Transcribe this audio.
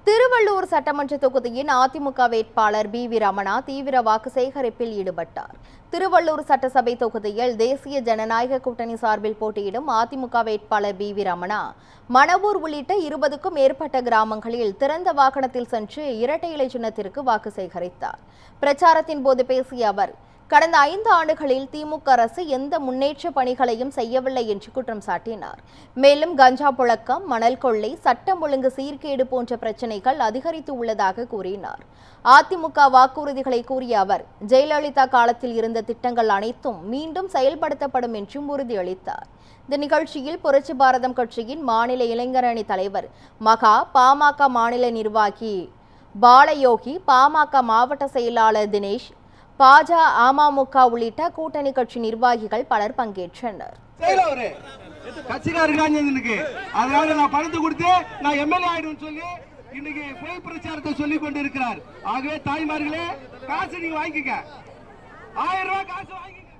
திருவள்ளூர் சட்டமன்ற தொகுதியின் அதிமுக வேட்பாளர் பி.வி. ரமணா தீவிர வாக்கு சேகரிப்பில் ஈடுபட்டார். திருவள்ளூர் சட்டசபை தொகுதியில் தேசிய ஜனநாயக கூட்டணி சார்பில் போட்டியிடும் அதிமுக வேட்பாளர் பி.வி. ரமணா மணவூர் உள்ளிட்ட 20க்கும் மேற்பட்ட கிராமங்களில் திறந்த வாகனத்தில் சென்று இரட்டை இலை சின்னத்திற்கு வாக்கு சேகரித்தார். பிரச்சாரத்தின் போது பேசிய அவர், கடந்த 5 ஆண்டுகளில் திமுக அரசு எந்த முன்னேற்ற பணிகளையும் செய்யவில்லை என்று குற்றம் சாட்டினார். மேலும் கஞ்சா புழக்கம், மணல் கொள்ளை, சட்டம் ஒழுங்கு சீர்கேடு போன்ற பிரச்சினைகள் அதிகரித்து உள்ளதாக கூறினார். அதிமுக வாக்குறுதிகளை கூறிய அவர், ஜெயலலிதா காலத்தில் இருந்த திட்டங்கள் அனைத்தும் மீண்டும் செயல்படுத்தப்படும் என்றும் உறுதியளித்தார். இந்த நிகழ்ச்சியில் புரட்சி பாரதம் கட்சியின் மாநில இளைஞர் அணி தலைவர் மகா, பாமக மாநில நிர்வாகி பாலயோகி, பாமக மாவட்ட செயலாளர் தினேஷ், பாஜ, அமமுக உள்ளிட்ட கூட்டணி கட்சி நிர்வாகிகள் பலர் பங்கேற்றனர். அதனால நான் பணத்தை கொடுத்து நான் எம்எல்ஏ ஆயிடும் சொல்லி இன்னைக்கு பொய் பிரச்சாரத்தை சொல்லிக் கொண்டிருக்கிறார். ஆகவே தாய்மார்களே, காசு நீங்க வாங்கிக்க, 1000 ரூபாய் காசு வாங்கிக்க.